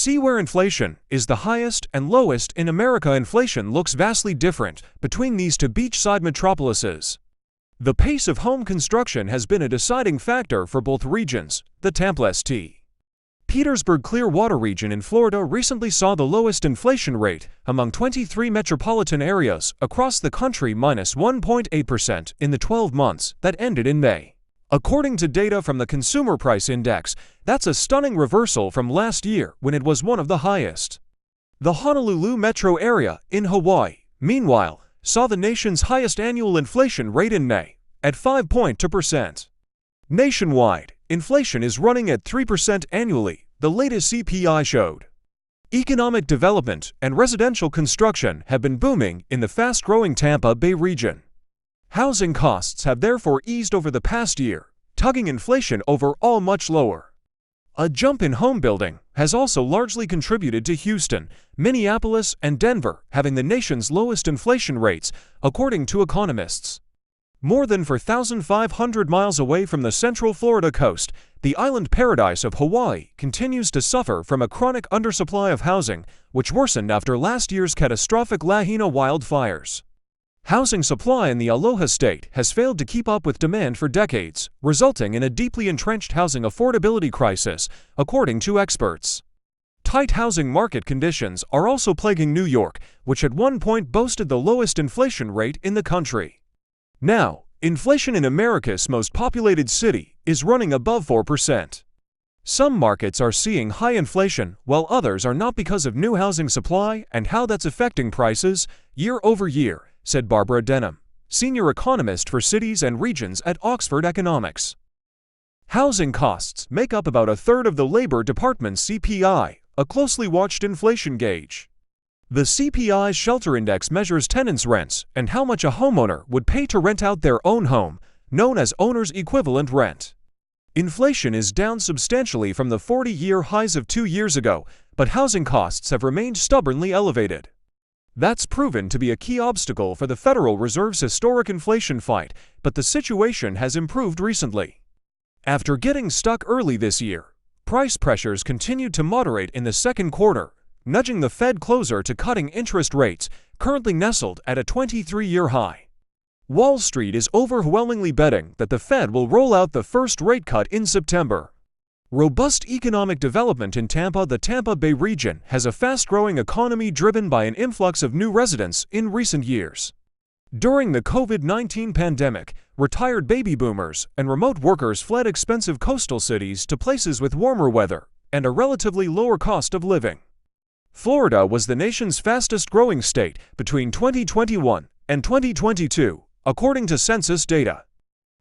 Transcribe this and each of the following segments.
See where inflation is the highest and lowest in America. Inflation looks vastly different between these two beachside metropolises. The pace of home construction has been a deciding factor for both regions. The Tampa-St. Petersburg-Clearwater region in Florida recently saw the lowest inflation rate among 23 metropolitan areas across the country, -1.8% in the 12 months that ended in May. According to data from the Consumer Price Index, that's a stunning reversal from last year when it was one of the highest. The Honolulu metro area in Hawaii, meanwhile, saw the nation's highest annual inflation rate in May, at 5.2%. Nationwide, inflation is running at 3% annually, the latest CPI showed. Economic development and residential construction have been booming in the fast-growing Tampa Bay region. Housing costs have therefore eased over the past year, tugging inflation overall much lower. A jump in home building has also largely contributed to Houston, Minneapolis, and Denver having the nation's lowest inflation rates, according to economists. More than 4,500 miles away from the central Florida coast, the island paradise of Hawaii continues to suffer from a chronic undersupply of housing, which worsened after last year's catastrophic Lahaina wildfires. Housing supply in the Aloha state has failed to keep up with demand for decades, resulting in a deeply entrenched housing affordability crisis, according to experts. Tight housing market conditions are also plaguing New York, which at one point boasted the lowest inflation rate in the country. Now, inflation in America's most populated city is running above 4%. Some markets are seeing high inflation, while others are not because of new housing supply and how that's affecting prices year over year, said Barbara Denham, senior economist for cities and regions at Oxford Economics. Housing costs make up about a third of the Labor Department's CPI, a closely watched inflation gauge. The CPI's shelter index measures tenants' rents and how much a homeowner would pay to rent out their own home, known as owner's equivalent rent. Inflation is down substantially from the 40-year highs of 2 years ago, but housing costs have remained stubbornly elevated. That's proven to be a key obstacle for the Federal Reserve's historic inflation fight, but the situation has improved recently. After getting stuck early this year, price pressures continued to moderate in the second quarter, nudging the Fed closer to cutting interest rates, currently nestled at a 23-year high. Wall Street is overwhelmingly betting that the Fed will roll out the first rate cut in September. Robust economic development in Tampa. The Tampa Bay region has a fast-growing economy driven by an influx of new residents in recent years. During the COVID-19 pandemic, retired baby boomers and remote workers fled expensive coastal cities to places with warmer weather and a relatively lower cost of living. Florida was the nation's fastest-growing state between 2021 and 2022, according to census data.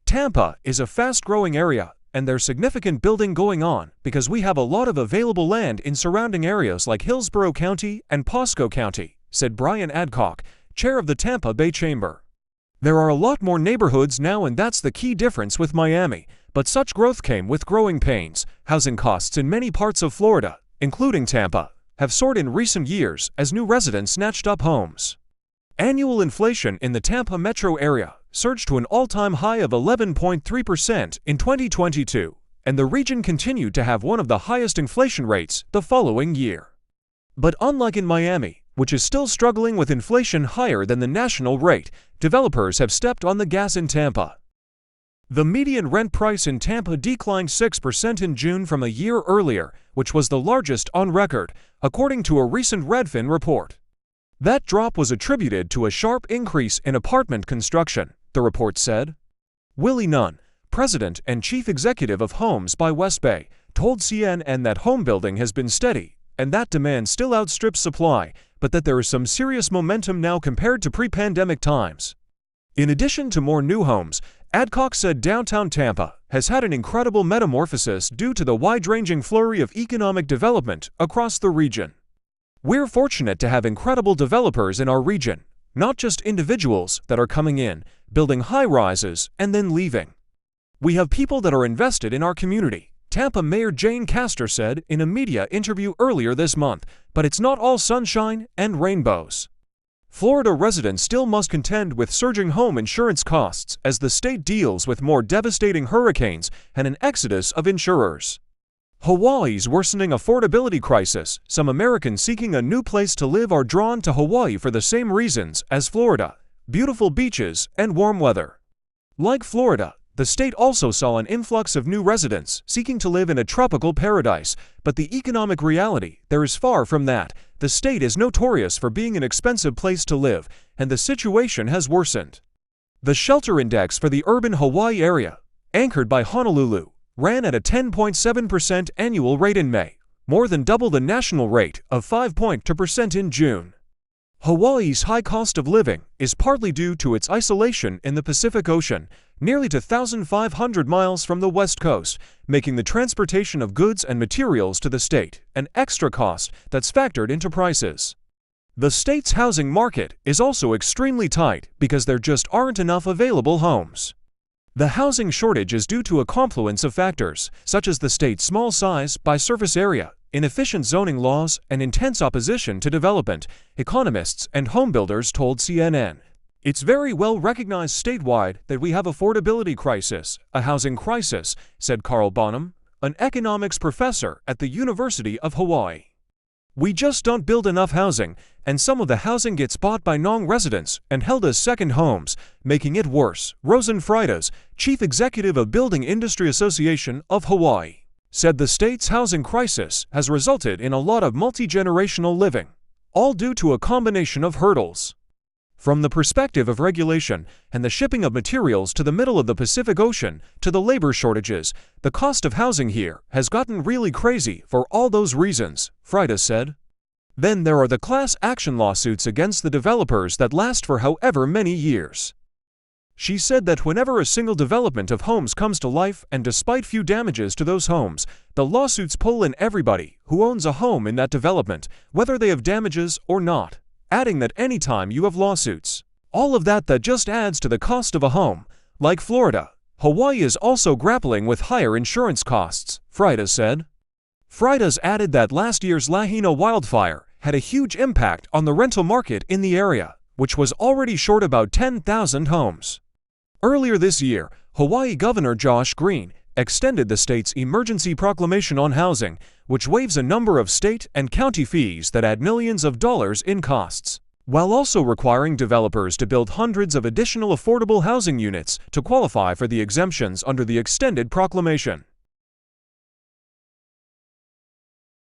Tampa is a fast-growing area, and there's significant building going on because we have a lot of available land in surrounding areas like Hillsborough County and Pasco County, said Brian Adcock, chair of the Tampa Bay Chamber. There are a lot more neighborhoods now, and that's the key difference with Miami, but such growth came with growing pains. Housing costs in many parts of Florida, including Tampa, have soared in recent years as new residents snatched up homes. Annual inflation in the Tampa metro area surged to an all-time high of 11.3% in 2022, and the region continued to have one of the highest inflation rates the following year. But unlike in Miami, which is still struggling with inflation higher than the national rate, developers have stepped on the gas in Tampa. The median rent price in Tampa declined 6% in June from a year earlier, which was the largest on record, according to a recent Redfin report. That drop was attributed to a sharp increase in apartment construction, the report said. Willie Nunn, president and chief executive of Homes by West Bay, told CNN that homebuilding has been steady and that demand still outstrips supply, but that there is some serious momentum now compared to pre-pandemic times. In addition to more new homes, Adcock said downtown Tampa has had an incredible metamorphosis due to the wide-ranging flurry of economic development across the region. We're fortunate to have incredible developers in our region, not just individuals that are coming in, building high-rises, and then leaving. We have people that are invested in our community, Tampa Mayor Jane Castor said in a media interview earlier this month, but it's not all sunshine and rainbows. Florida residents still must contend with surging home insurance costs as the state deals with more devastating hurricanes and an exodus of insurers. Hawaii's worsening affordability crisis. Some Americans seeking a new place to live are drawn to Hawaii for the same reasons as Florida: beautiful beaches and warm weather. Like Florida, the state also saw an influx of new residents seeking to live in a tropical paradise, but the economic reality there is far from that. The state is notorious for being an expensive place to live, and the situation has worsened. The shelter index for the urban Hawaii area, anchored by Honolulu, ran at a 10.7% annual rate in May, more than double the national rate of 5.2% in June. Hawaii's high cost of living is partly due to its isolation in the Pacific Ocean, nearly 2,500 miles from the West Coast, making the transportation of goods and materials to the state an extra cost that's factored into prices. The state's housing market is also extremely tight because there just aren't enough available homes. The housing shortage is due to a confluence of factors, such as the state's small size by surface area, inefficient zoning laws, and intense opposition to development, economists and homebuilders told CNN. It's very well recognized statewide that we have affordability crisis, a housing crisis, said Carl Bonham, an economics professor at the University of Hawaii. We just don't build enough housing, and some of the housing gets bought by non-residents and held as second homes, making it worse. Rosen Freitas, chief executive of Building Industry Association of Hawaii, said the state's housing crisis has resulted in a lot of multi-generational living, all due to a combination of hurdles. From the perspective of regulation and the shipping of materials to the middle of the Pacific Ocean to the labor shortages, the cost of housing here has gotten really crazy for all those reasons, Freitas said. Then there are the class action lawsuits against the developers that last for however many years. She said that whenever a single development of homes comes to life and despite few damages to those homes, the lawsuits pull in everybody who owns a home in that development, whether they have damages or not. Adding that anytime you have lawsuits, all of that just adds to the cost of a home. Like Florida, Hawaii is also grappling with higher insurance costs, Freitas said. Freitas added that last year's Lahaina wildfire had a huge impact on the rental market in the area, which was already short about 10,000 homes. Earlier this year, Hawaii Governor Josh Green extended the state's emergency proclamation on housing, which waives a number of state and county fees that add millions of dollars in costs, while also requiring developers to build hundreds of additional affordable housing units to qualify for the exemptions under the extended proclamation.